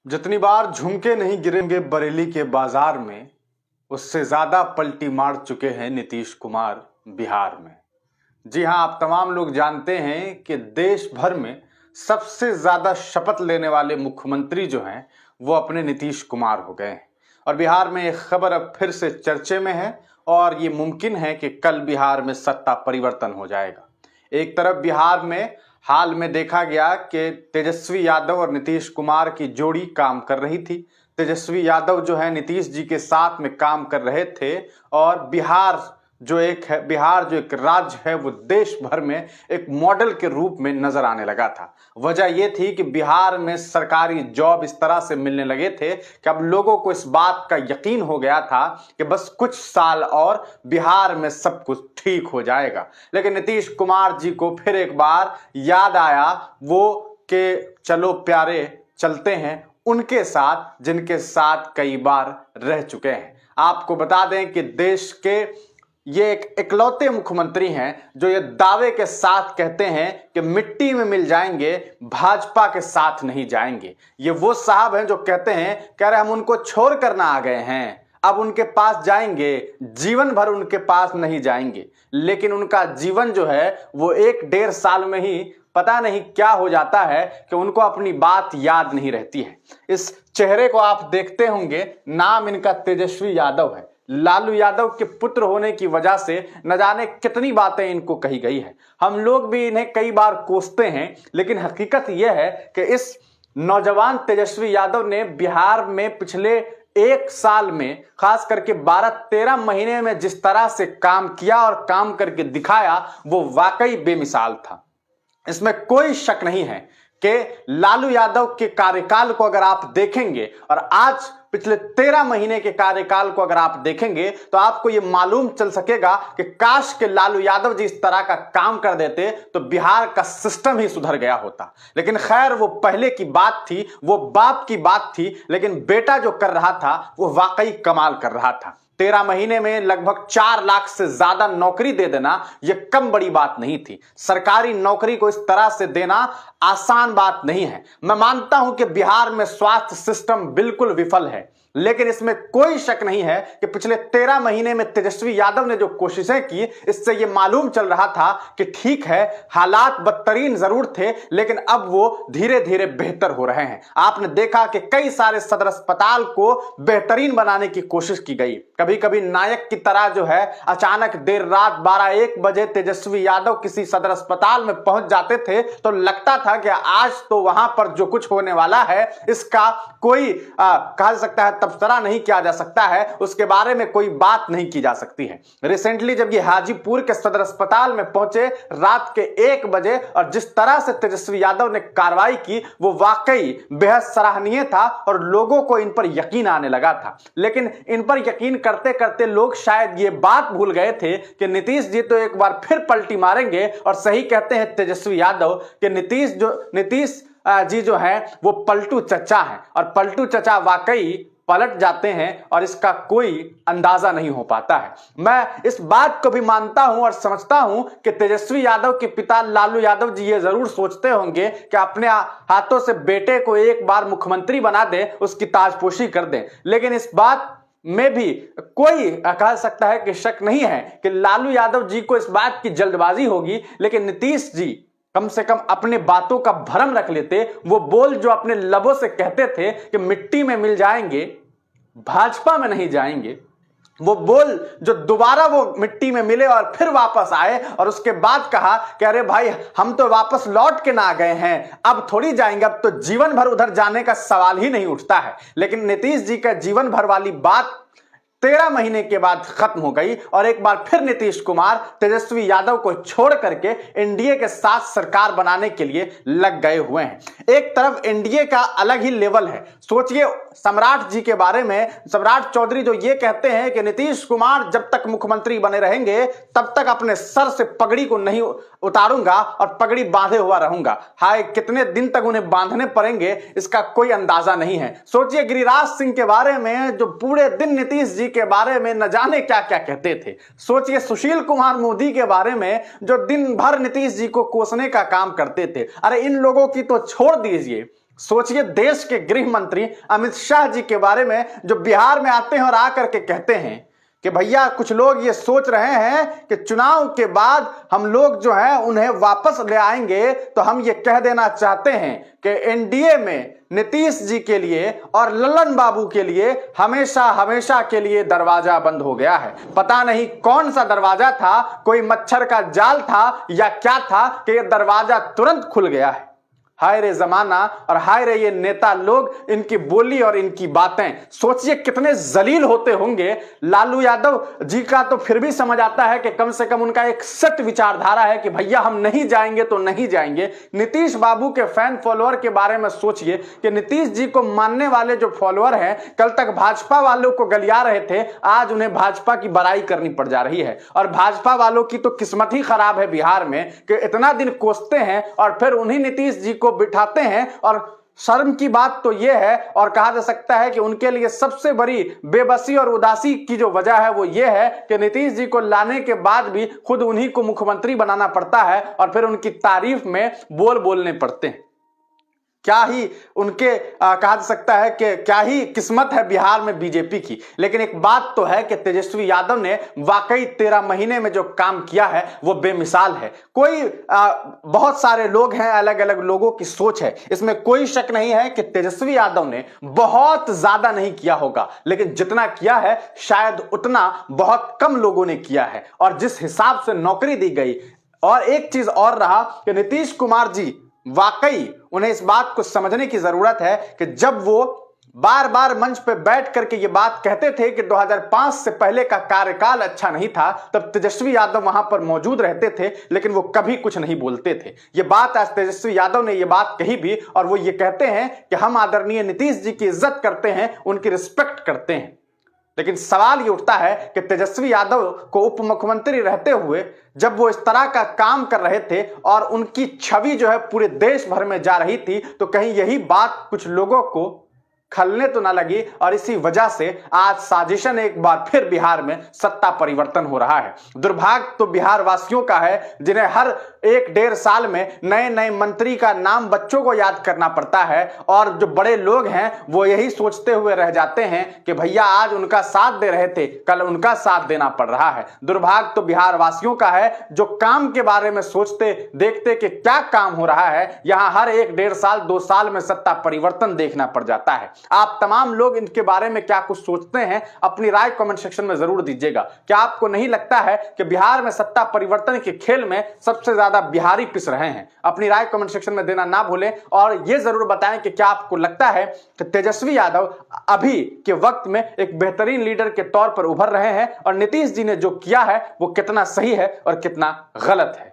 जितनी बार झुमके नहीं गिरेंगे बरेली के बाजार में, उससे ज्यादा पलटी मार चुके हैं नीतीश कुमार बिहार में। जी हां, आप तमाम लोग जानते हैं कि देश भर में सबसे ज्यादा शपथ लेने वाले मुख्यमंत्री जो हैं वो अपने नीतीश कुमार हो गए हैं। और बिहार में एक खबर अब फिर से चर्चे में है और ये मुमकिन है कि कल बिहार में सत्ता परिवर्तन हो जाएगा। एक तरफ बिहार में हाल में देखा गया कि तेजस्वी यादव और नीतीश कुमार की जोड़ी काम कर रही थी। तेजस्वी यादव जो है नीतीश जी के साथ में काम कर रहे थे और बिहार जो एक राज्य है वो देश भर में एक मॉडल के रूप में नजर आने लगा था। वजह यह थी कि बिहार में सरकारी जॉब इस तरह से मिलने लगे थे कि अब लोगों को इस बात का यकीन हो गया था कि बस कुछ साल और बिहार में सब कुछ ठीक हो जाएगा। लेकिन नीतीश कुमार जी को फिर एक बार याद आया वो कि चलो प्यारे चलते हैं उनके साथ जिनके साथ कई बार रह चुके हैं। आपको बता दें कि देश के ये एक इकलौते मुख्यमंत्री हैं जो ये दावे के साथ कहते हैं कि मिट्टी में मिल जाएंगे, भाजपा के साथ नहीं जाएंगे। ये वो साहब हैं जो कहते हैं कह रहे हम उनको छोड़ कर ना आ गए हैं, अब उनके पास जाएंगे, जीवन भर उनके पास नहीं जाएंगे। लेकिन उनका जीवन जो है वो 1-1.5 साल में ही पता नहीं क्या हो जाता है कि उनको अपनी बात याद नहीं रहती है। इस चेहरे को आप देखते होंगे, नाम इनका तेजस्वी यादव है। लालू यादव के पुत्र होने की वजह से न जाने कितनी बातें इनको कही गई है। हम लोग भी इन्हें कई बार कोसते हैं, लेकिन हकीकत यह है कि इस नौजवान तेजस्वी यादव ने बिहार में पिछले 1 साल में खास करके 12-13 महीने में जिस तरह से काम किया और काम करके दिखाया वो वाकई बेमिसाल था। इसमें कोई शक नहीं है कि लालू यादव के कार्यकाल को अगर आप देखेंगे और आज पिछले 13 महीने के कार्यकाल को अगर आप देखेंगे तो आपको यह मालूम चल सकेगा कि काश के लालू यादव जी इस तरह का काम कर देते तो बिहार का सिस्टम ही सुधर गया होता। लेकिन खैर वो पहले की बात थी, वो बाप की बात थी, लेकिन बेटा जो कर रहा था वो वाकई कमाल कर रहा था। 13 महीने में लगभग 4 लाख से ज्यादा नौकरी दे देना यह कम बड़ी बात नहीं थी। सरकारी नौकरी को इस तरह से देना आसान बात नहीं है। मैं मानता हूं कि बिहार में स्वास्थ्य सिस्टम बिल्कुल विफल है, लेकिन इसमें कोई शक नहीं है कि पिछले 13 महीने में तेजस्वी यादव ने जो कोशिशें की, इससे यह मालूम चल रहा था कि ठीक है हालात बदतरीन जरूर थे, लेकिन अब वो धीरे धीरे बेहतर हो रहे हैं। आपने देखा कि कई सारे सदर अस्पताल को बेहतरीन बनाने की कोशिश की गई। कभी कभी नायक की तरह जो है अचानक देर रात 12-1 बजे तेजस्वी यादव किसी सदर अस्पताल में पहुंच जाते थे तो लगता था कि आज तो वहां पर जो कुछ होने वाला है इसका कोई कहा जा सकता है तबसरा नहीं किया जा सकता है, उसके बारे में कोई बात नहीं की जा सकती है। रिसेंटली जब ये हाजीपुर के सदर अस्पताल में पहुंचे रात के 1 बजे और जिस तरह से तेजस्वी यादव ने कार्रवाई की वो वाकई बेहद सराहनीय था और लोगों को इन पर यकीन आने लगा था। लेकिन इन पर यकीन करते करते लोग शायद ये बात भूल गए थे कि नीतीश जी तो एक बार फिर पलटी मारेंगे। और सही कहते हैं तेजस्वी यादव कि नीतीश जी जो है वो पलटू चचा है और पलटू चचा वाकई पलट जाते हैं और इसका कोई अंदाजा नहीं हो पाता है। मैं इस बात को भी मानता हूं और समझता हूं कि तेजस्वी यादव के पिता लालू यादव जी ये जरूर सोचते होंगे कि अपने हाथों से बेटे को एक बार मुख्यमंत्री बना दें, उसकी ताजपोशी कर दें। लेकिन इस बात में भी कोई कह सकता है कि शक नहीं है कि लालू यादव जी को इस बात की जल्दबाजी होगी, लेकिन नीतीश जी कम से कम अपने बातों का भरम रख लेते। वो बोल जो अपने लबों से कहते थे कि मिट्टी में मिल जाएंगे, भाजपा में नहीं जाएंगे, वो बोल जो दोबारा वो मिट्टी में मिले और फिर वापस आए और उसके बाद कहा कि अरे भाई हम तो वापस लौट के ना गए हैं, अब थोड़ी जाएंगे, अब तो जीवन भर उधर जाने का सवाल ही नहीं उठता है। लेकिन नीतीश जी का जीवन भर वाली बात 13 महीने के बाद खत्म हो गई और एक बार फिर नीतीश कुमार तेजस्वी यादव को छोड़ करके एनडीए के साथ सरकार बनाने के लिए लग गए हुए हैं। एक तरफ एनडीए का अलग ही लेवल है। सोचिए सम्राट जी के बारे में, सम्राट चौधरी जो ये कहते हैं कि नीतीश कुमार जब तक मुख्यमंत्री बने रहेंगे तब तक अपने सर से पगड़ी को नहीं उतारूंगा और पगड़ी बांधे हुआ रहूंगा। हाय कितने दिन तक उन्हें बांधने पड़ेंगे इसका कोई अंदाजा नहीं है। सोचिए गिरिराज सिंह के बारे में जो पूरे दिन नीतीश जी के बारे में न जाने क्या क्या कहते थे। सोचिए सुशील कुमार मोदी के बारे में जो दिन भर नीतीश जी को कोसने का काम करते थे। अरे इन लोगों की तो छोड़ दीजिए, सोचिए, देश के गृह मंत्री अमित शाह जी के बारे में जो बिहार में आते हैं और आकर के कहते हैं कि भैया कुछ लोग ये सोच रहे हैं कि चुनाव के बाद हम लोग जो है उन्हें वापस ले आएंगे, तो हम ये कह देना चाहते हैं कि एनडीए में नीतीश जी के लिए और ललन बाबू के लिए हमेशा हमेशा के लिए दरवाजा बंद हो गया है। पता नहीं कौन सा दरवाजा था, कोई मच्छर का जाल था या क्या था कि यह दरवाजा तुरंत खुल गया है। हाय रे जमाना और हाय रे ये नेता लोग, इनकी बोली और इनकी बातें। सोचिए कितने जलील होते होंगे। लालू यादव जी का तो फिर भी समझ आता है कि कम से कम उनका एक सट विचारधारा है कि भैया हम नहीं जाएंगे तो नहीं जाएंगे। नीतीश बाबू के फैन फॉलोअर के बारे में सोचिए कि नीतीश जी को मानने वाले जो फॉलोअर हैं, कल तक भाजपा वालों को गलिया रहे थे, आज उन्हें भाजपा की बड़ाई करनी पड़ जा रही है। और भाजपा वालों की तो किस्मत ही खराब है बिहार में कि इतना दिन कोसते हैं और फिर उन्हीं नीतीश जी को बिठाते हैं। और शर्म की बात तो यह है और कहा जा सकता है कि उनके लिए सबसे बड़ी बेबसी और उदासी की जो वजह है वो ये है कि नीतीश जी को लाने के बाद भी खुद उन्हीं को मुख्यमंत्री बनाना पड़ता है और फिर उनकी तारीफ में बोलने पड़ते हैं। क्या ही उनके कहा जा सकता है कि क्या ही किस्मत है बिहार में बीजेपी की। लेकिन एक बात तो है कि तेजस्वी यादव ने वाकई 13 महीने में जो काम किया है वो बेमिसाल है। कोई बहुत सारे लोग हैं, अलग अलग लोगों की सोच है, इसमें कोई शक नहीं है कि तेजस्वी यादव ने बहुत ज्यादा नहीं किया होगा, लेकिन जितना किया है शायद उतना बहुत कम लोगों ने किया है। और जिस हिसाब से नौकरी दी गई, और एक चीज और रहा कि नीतीश कुमार जी वाकई उन्हें इस बात को समझने की जरूरत है कि जब वो बार बार मंच पे बैठ करके ये बात कहते थे कि 2005 से पहले का कार्यकाल अच्छा नहीं था, तब तेजस्वी यादव वहां पर मौजूद रहते थे लेकिन वो कभी कुछ नहीं बोलते थे। ये बात आज तेजस्वी यादव ने ये बात कही भी, और वो ये कहते हैं कि हम आदरणीय नीतीश जी की इज्जत करते हैं, उनकी रिस्पेक्ट करते हैं। लेकिन सवाल ये उठता है कि तेजस्वी यादव को उप मुख्यमंत्री रहते हुए जब वो इस तरह का काम कर रहे थे और उनकी छवि जो है पूरे देश भर में जा रही थी, तो कहीं यही बात कुछ लोगों को खलने तो ना लगी और इसी वजह से आज साजिशन एक बार फिर बिहार में सत्ता परिवर्तन हो रहा है। दुर्भाग्य तो बिहार वासियों का है जिन्हें हर 1-1.5 साल में नए नए मंत्री का नाम बच्चों को याद करना पड़ता है, और जो बड़े लोग हैं वो यही सोचते हुए रह जाते हैं कि भैया आज उनका साथ दे रहे थे, कल उनका साथ देना पड़ रहा है। दुर्भाग्य तो बिहार वासियों का है जो काम के बारे में सोचते देखते कि क्या काम हो रहा है, यहां हर 1-1.5 साल 2 साल में सत्ता परिवर्तन देखना पड़ जाता है। आप तमाम लोग इनके बारे में क्या कुछ सोचते हैं, अपनी राय कमेंट सेक्शन में जरूर दीजिएगा। क्या आपको नहीं लगता है कि बिहार में सत्ता परिवर्तन के खेल में सबसे ज्यादा बिहारी पिस रहे हैं? अपनी राय कमेंट सेक्शन में देना ना भूलें और यह जरूर बताएं कि क्या आपको लगता है कि तेजस्वी यादव अभी के वक्त में एक बेहतरीन लीडर के तौर पर उभर रहे हैं और नीतीश जी ने जो किया है वो कितना सही है और कितना गलत है।